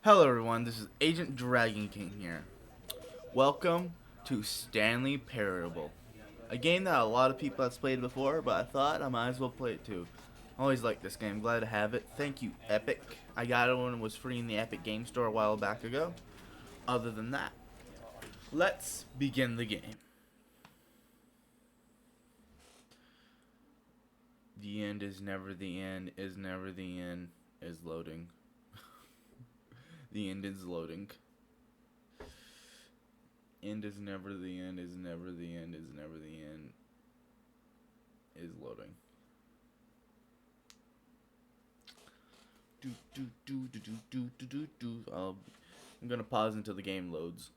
Hello everyone, this is Agent Dragon King here. Welcome to Stanley Parable. A game that a lot of people have played before, but I thought I might as well play it too. I always like this game, glad to have it. Thank you, Epic. I got it when it was free in the Epic Game Store a while back ago. Other than that, let's begin the game. The end is never the end, is never the end, is loading. The end is loading. End is never the end, is never the end, is never the end, is loading. I'm gonna pause until the game loads.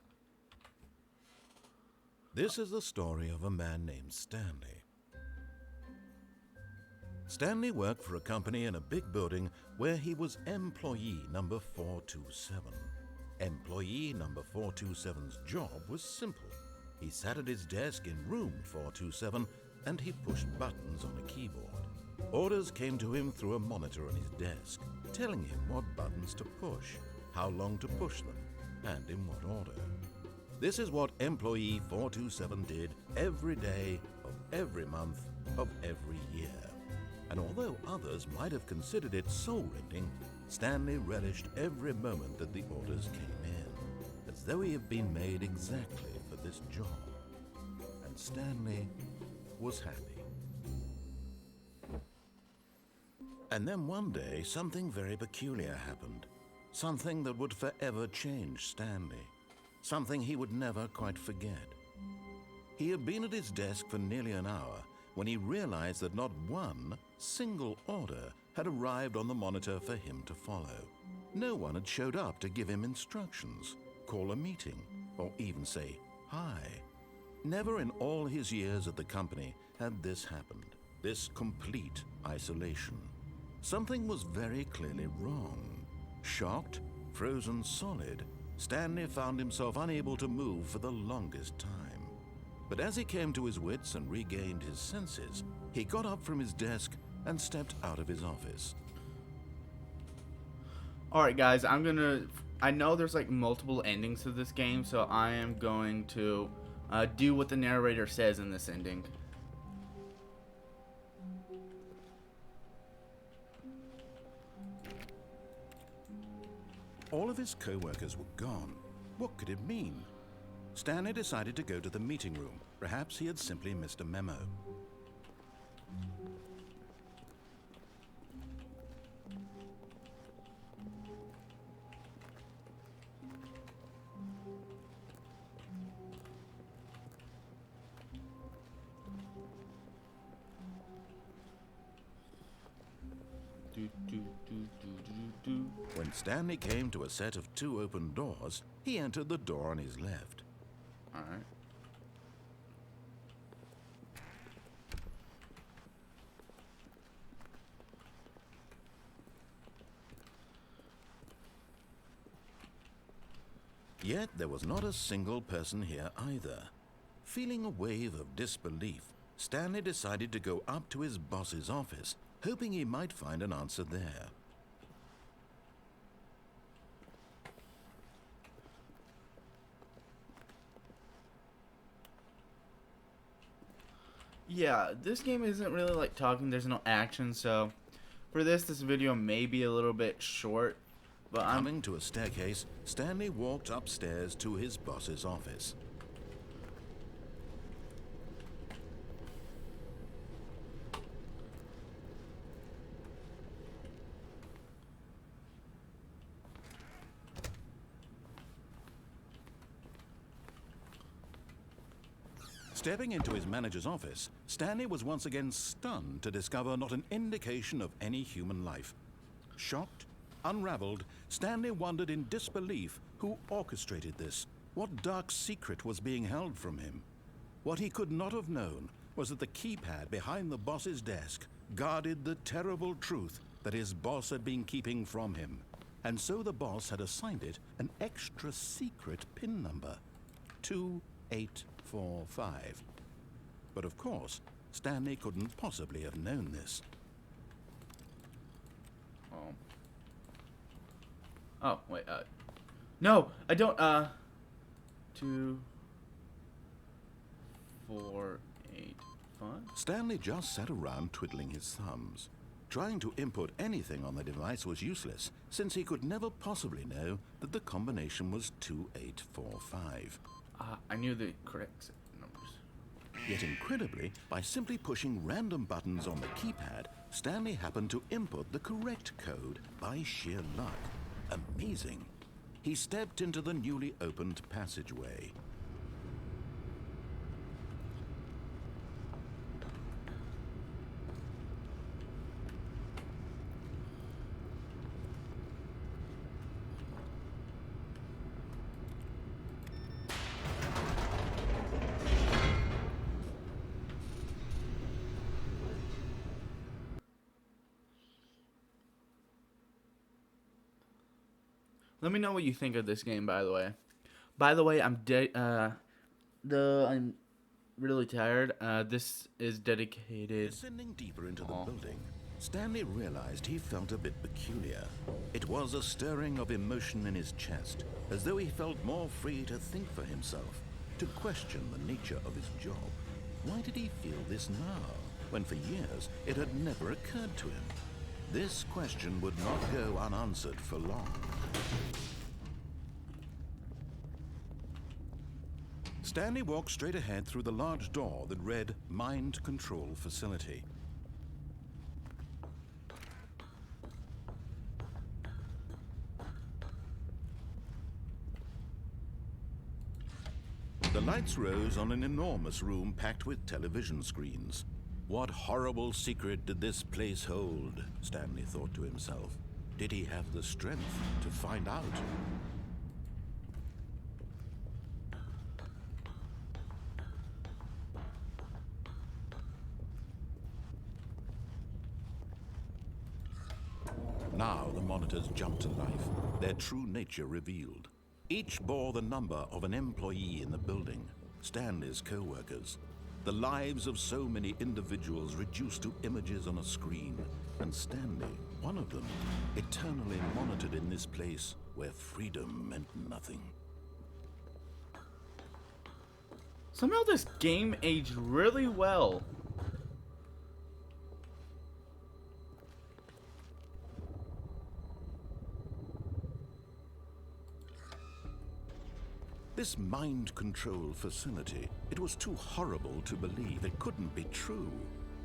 This is the story of a man named Stanley. Stanley worked for a company in a big building where he was employee number 427. Employee number 427's job was simple. He sat at his desk in room 427 and he pushed buttons on a keyboard. Orders came to him through a monitor on his desk, telling him what buttons to push, how long to push them, and in what order. This is what employee 427 did every day of every month of every year. And although others might have considered it soul-rending, Stanley relished every moment that the orders came in, as though he had been made exactly for this job. And Stanley was happy. And then one day, something very peculiar happened. Something that would forever change Stanley. Something he would never quite forget. He had been at his desk for nearly an hour when he realized that not one single order had arrived on the monitor for him to follow. No one had showed up to give him instructions, call a meeting, or even say hi. Never in all his years at the company had this happened, this complete isolation. Something was very clearly wrong. Shocked, frozen solid, Stanley found himself unable to move for the longest time. But as he came to his wits and regained his senses, he got up from his desk and stepped out of his office. Alright guys, I know there's like multiple endings to this game, so I am going to do what the narrator says in this ending. All of his co-workers were gone. What could it mean? Stanley decided to go to the meeting room. Perhaps he had simply missed a memo. When Stanley came to a set of two open doors, he entered the door on his left. Alright. Yet there was not a single person here either. Feeling a wave of disbelief, Stanley decided to go up to his boss's office, hoping he might find an answer there. Yeah, this game isn't really like talking, there's no action, so for this video may be a little bit short, but Coming to a staircase, Stanley walked upstairs to his boss's office. Stepping into his manager's office, Stanley was once again stunned to discover not an indication of any human life. Shocked, unraveled, Stanley wondered in disbelief who orchestrated this, what dark secret was being held from him. What he could not have known was that the keypad behind the boss's desk guarded the terrible truth that his boss had been keeping from him. And so the boss had assigned it an extra secret PIN number, 2845. But of course, Stanley couldn't possibly have known this. Oh, wait, No, I don't. 2, 4, 8, 5. Stanley just sat around twiddling his thumbs. Trying to input anything on the device was useless, since he could never possibly know that the combination was 2845. I knew the correct numbers. Yet incredibly, by simply pushing random buttons on the keypad, Stanley happened to input the correct code by sheer luck. Amazing. He stepped into the newly opened passageway. Let me know what you think of this game, by the way. I'm really tired. This is dedicated. Descending deeper into the building, Stanley realized he felt a bit peculiar. It was a stirring of emotion in his chest, as though he felt more free to think for himself, to question the nature of his job. Why did he feel this now, when for years it had never occurred to him? This question would not go unanswered for long. Stanley walked straight ahead through the large door that read Mind Control Facility. The lights rose on an enormous room packed with television screens. What horrible secret did this place hold? Stanley thought to himself. Did he have the strength to find out? Now the monitors jumped to life, their true nature revealed. Each bore the number of an employee in the building, Stanley's co-workers. The lives of so many individuals reduced to images on a screen, and Stanley, one of them, eternally monitored in this place where freedom meant nothing. Somehow this game aged really well. This mind control facility, it was too horrible to believe. It couldn't be true.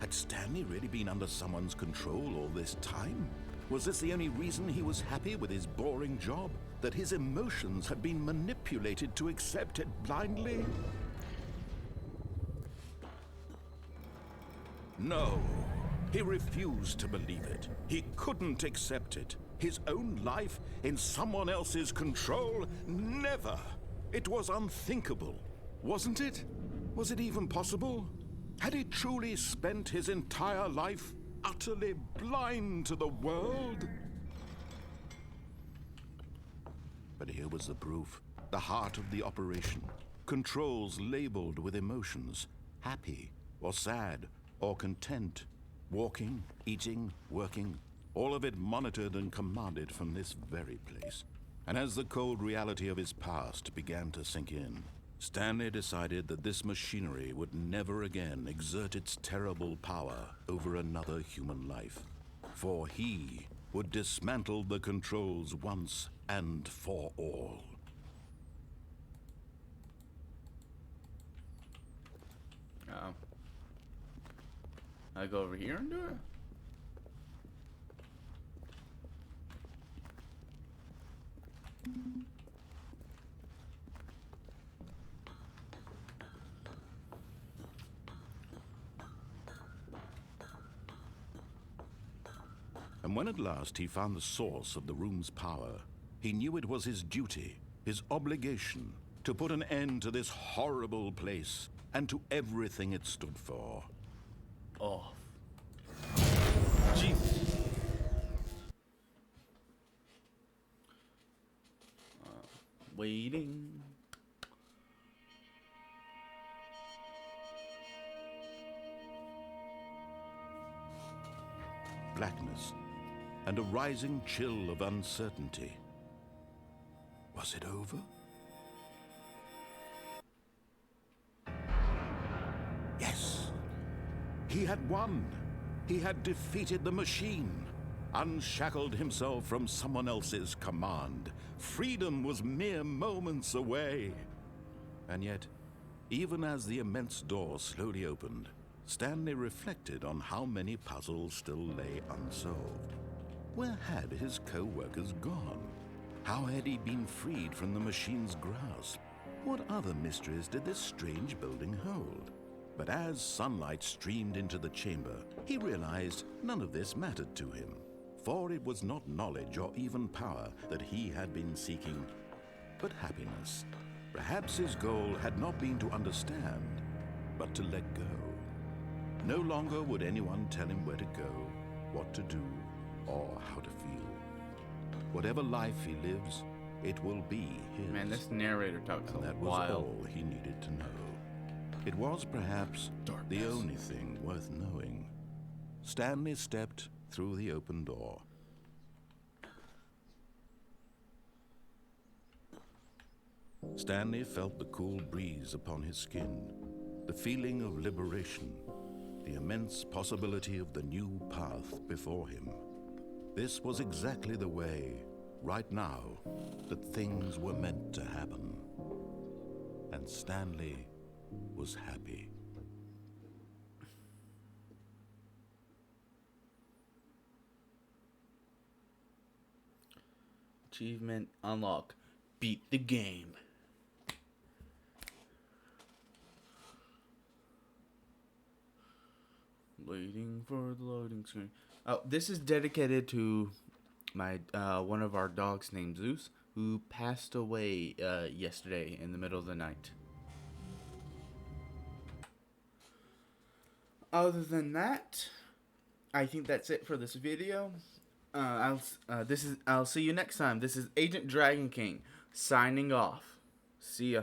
Had Stanley really been under someone's control all this time? Was this the only reason he was happy with his boring job? That his emotions had been manipulated to accept it blindly? No, he refused to believe it. He couldn't accept it. His own life in someone else's control? Never! It was unthinkable, wasn't it? Was it even possible? Had he truly spent his entire life utterly blind to the world? But here was the proof, the heart of the operation. Controls labeled with emotions, happy or sad or content, walking, eating, working, all of it monitored and commanded from this very place. And as the cold reality of his past began to sink in, Stanley decided that this machinery would never again exert its terrible power over another human life. For he would dismantle the controls once and for all. I go over here and do it? And when at last he found the source of the room's power, he knew it was his duty, his obligation, to put an end to this horrible place and to everything it stood for. Oh. Jeez. Waiting. Blackness and a rising chill of uncertainty. Was it over? Yes. He had won. He had defeated the machine, unshackled himself from someone else's command. Freedom was mere moments away. And yet, even as the immense door slowly opened, Stanley reflected on how many puzzles still lay unsolved. Where had his co-workers gone? How had he been freed from the machine's grasp? What other mysteries did this strange building hold? But as sunlight streamed into the chamber, he realized none of this mattered to him, for it was not knowledge or even power that he had been seeking, but happiness. Perhaps his goal had not been to understand, but to let go. No longer would anyone tell him where to go, what to do, or how to feel. Whatever life he lives, it will be his. Man, this narrator talks And a that was while. all he needed to know. It was perhaps Darkness. the only thing worth knowing. Stanley stepped through the open door. Stanley felt the cool breeze upon his skin, the feeling of liberation, the immense possibility of the new path before him. This was exactly the way, right now, that things were meant to happen. And Stanley was happy. Achievement unlock. Beat the game. Waiting for the loading screen. Oh, this is dedicated to my one of our dogs named Zeus, who passed away yesterday in the middle of the night. Other than that, I think that's it for this video. I'll see you next time. This is Agent Dragon King signing off. See ya.